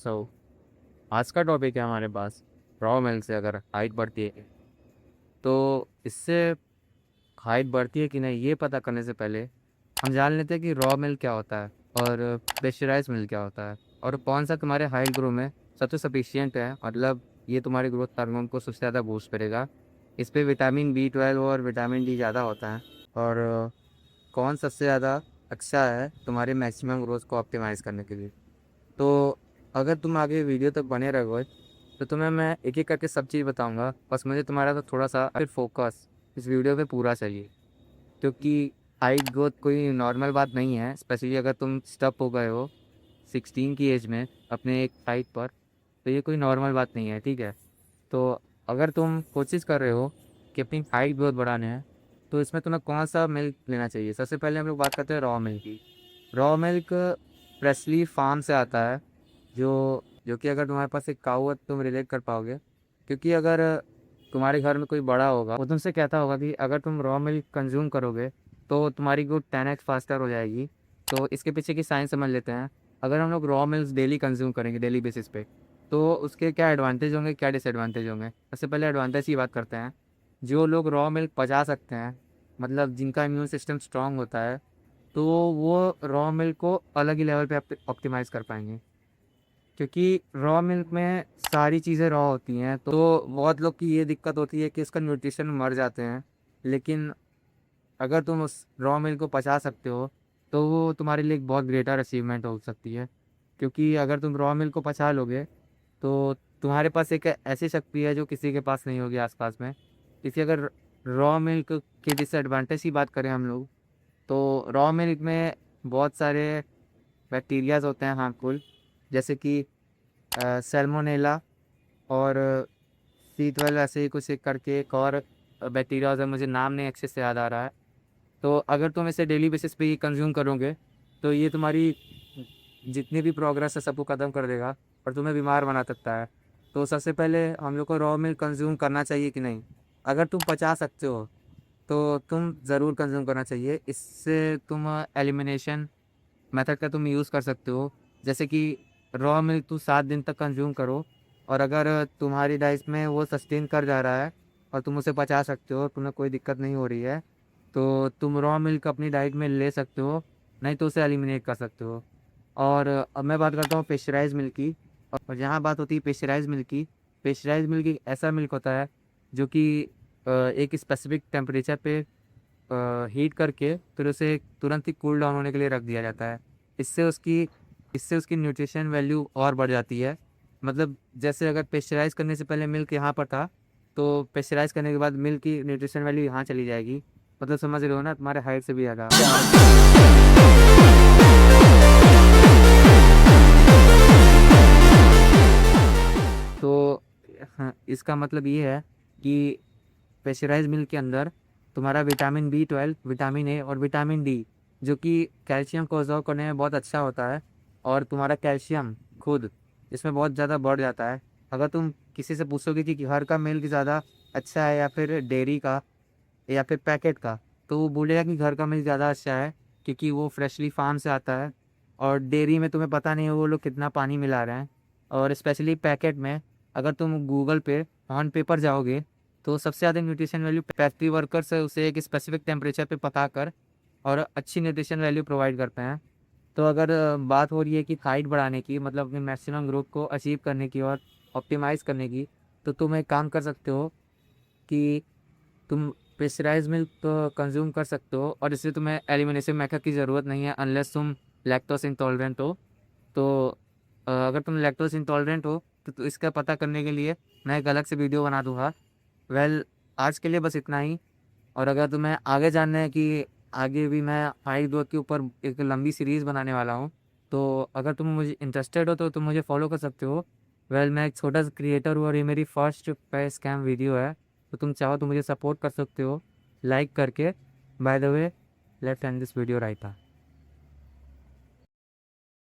सो आज का टॉपिक है हमारे पास रॉ मिल्क से अगर हाइट बढ़ती है तो इससे हाइट बढ़ती है कि नहीं ये पता करने से पहले हम जान लेते हैं कि रॉ मिल्क क्या होता है और प्रेशराइज मिल्क क्या होता है और कौन सा तुम्हारे हाइट ग्रो में सबसे सफिशियंट है। मतलब ये तुम्हारे ग्रोथ हार्मोन को सबसे ज़्यादा बूस्ट करेगा। इस पे विटामिन B12 और विटामिन डी ज़्यादा होता है। और कौन सबसे ज़्यादा अच्छा है तुम्हारे मैक्सिमम ग्रोथ को ऑप्टिमाइज़ करने के लिए। तो अगर तुम आगे वीडियो तक बने रहोगे तो तुम्हें मैं एक एक करके सब चीज़ बताऊंगा। बस मुझे तुम्हारा तो थोड़ा सा फिर फोकस इस वीडियो पे पूरा चाहिए, क्योंकि हाइट ग्रोथ कोई नॉर्मल बात नहीं है। स्पेशली अगर तुम स्टप हो गए हो 16 की एज में अपने एक हाइट पर, तो ये कोई नॉर्मल बात नहीं है, ठीक है। तो अगर तुम कोशिश कर रहे हो कि अपनी हाइट ग्रोथ बढ़ाने हैं तो इसमें तुम्हें कौन सा मिल्क लेना चाहिए। सबसे पहले हम लोग बात करते हैं रॉ मिल्क की। रॉ मिल्क फ्रेशली फार्म से आता है, जो जो कि अगर तुम्हारे पास एक काऊ है तो तुम रिलेट कर पाओगे। क्योंकि अगर तुम्हारे घर में कोई बड़ा होगा वो तुमसे कहता होगा कि अगर तुम रॉ मिल्क कंज्यूम करोगे तो तुम्हारी ग्रोथ 10x फास्टर हो जाएगी। तो इसके पीछे की साइंस समझ लेते हैं। अगर हम लोग रॉ मिल्क डेली कंज्यूम करेंगे डेली बेसिस पे तो उसके क्या एडवांटेज होंगे क्या डिसएडवांटेज होंगे। सबसे पहले एडवांटेज की बात करते हैं। जो लोग रॉ मिल्क पचा सकते हैं, मतलब जिनका इम्यून सिस्टम स्ट्रांग होता है, तो वो रॉ मिल्क को अलग ही लेवल पे ऑप्टिमाइज़ कर पाएंगे। क्योंकि रॉ मिल्क में सारी चीज़ें रॉ होती हैं, तो बहुत लोग की ये दिक्कत होती है कि इसका न्यूट्रिशन मर जाते हैं। लेकिन अगर तुम उस रॉ मिल्क को पचा सकते हो तो वो तुम्हारे लिए एक बहुत ग्रेटर अचीवमेंट हो सकती है। क्योंकि अगर तुम रॉ मिल्क को पचा लोगे तो तुम्हारे पास एक ऐसी शक्ति है जो किसी के पास नहीं होगी आसपास में। इसी अगर रॉ मिल्क के डिसएडवांटेज की बात करें हम लोग, तो रॉ मिल्क में बहुत सारे बैक्टीरियाज होते हैं हार्मफुल, जैसे कि सैल्मोनेला और C12 ऐसे ही कुछ एक करके एक और बैक्टीरिया है, मुझे नाम नहीं अच्छे से याद आ रहा है। तो अगर तुम इसे डेली बेसिस पे ही कंज्यूम करोगे तो ये तुम्हारी जितनी भी प्रोग्रेस है सबको ख़त्म कर देगा और तुम्हें बीमार बना सकता है। तो सबसे पहले हम लोग को रॉ मिल्क कंज्यूम करना चाहिए कि नहीं। अगर तुम पचा सकते हो तो तुम ज़रूर कंज्यूम करना चाहिए। इससे तुम एलिमिनेशन मेथड का तुम यूज़ कर सकते हो। जैसे कि रॉ मिल्क तुम 7 दिन तक कंज्यूम करो, और अगर तुम्हारी डाइट में वो सस्टेन कर जा रहा है और तुम उसे पचा सकते हो, तुम्हें कोई दिक्कत नहीं हो रही है, तो तुम रॉ मिल्क अपनी डाइट में ले सकते हो, नहीं तो उसे एलिमिनेट कर सकते हो। और अब मैं बात करता हूँ पेस्चराइज मिल्क की। और जहाँ बात होती है पेस्चराइज मिल्क की, पेस्चराइज मिल्क एक ऐसा मिल्क होता है जो कि एक स्पेसिफिक टेम्परेचर पे हीट करके फिर उसे तुरंत ही कूल डाउन होने के लिए रख दिया जाता है। इससे उसकी इससे उसकी न्यूट्रिशन वैल्यू और बढ़ जाती है। मतलब जैसे अगर पेस्चराइज़ करने से पहले मिल्क यहाँ पर था, तो पेस्चराइज़ करने के बाद मिल्क की न्यूट्रिशन वैल्यू यहाँ चली जाएगी। मतलब समझ रहे हो ना, तुम्हारे हाइट से भी ज़्यादा। तो हाँ, इसका मतलब ये है कि प्रेशराइज मिल्क के अंदर तुम्हारा विटामिन B12, विटामिन A और विटामिन डी, जो कि कैल्शियम को अब्जॉर्ब करने में बहुत अच्छा होता है। और तुम्हारा कैल्शियम खुद इसमें बहुत ज़्यादा बढ़ जाता है। अगर तुम किसी से पूछोगे कि घर का मिल्क ज़्यादा अच्छा है या फिर डेयरी का या फिर पैकेट का, तो वो बोलेगा कि घर का मिल्क ज़्यादा अच्छा है, क्योंकि वो फ्रेशली फार्म से आता है। और डेयरी में तुम्हें पता नहीं है वो लोग कितना पानी मिला रहे हैं। और स्पेशली पैकेट में अगर तुम गूगल पे ऑन पेपर जाओगे तो सबसे ज़्यादा न्यूट्रिशन वैल्यू फैक्ट्री वर्कर्स है उसे एक स्पेसिफिक टेम्परेचर पे पका कर और अच्छी न्यूट्रिशन वैल्यू प्रोवाइड करते हैं। तो अगर बात हो रही है कि हाइट बढ़ाने की, मतलब अपने मैक्सिमम ग्रोथ को अचीव करने की और ऑप्टिमाइज़ करने की, तो तुम एक काम कर सकते हो कि तुम प्रेशराइज मिल्क तो कंज्यूम कर सकते हो, और इससे तुम्हें एलिमिनेशन मेथड की ज़रूरत नहीं है अनलेस तुम लैक्टोज इंटॉलरेंट हो। तो अगर तुम लैक्टोज इंटॉलरेंट हो तो इसका पता करने के लिए मैं एक अलग से वीडियो बना दूंगा। आज के लिए बस इतना ही। और अगर तुम्हें आगे जानना है कि आगे भी मैं हाई ग्रोथ के ऊपर एक लंबी सीरीज़ बनाने वाला हूँ, तो अगर तुम मुझे इंटरेस्टेड हो तो तुम मुझे फॉलो कर सकते हो। मैं एक छोटा सा क्रिएटर हूँ और ये मेरी फर्स्ट पे स्कैम वीडियो है। तो तुम चाहो तो मुझे सपोर्ट कर सकते हो लाइक करके। By the way, let's end this video right.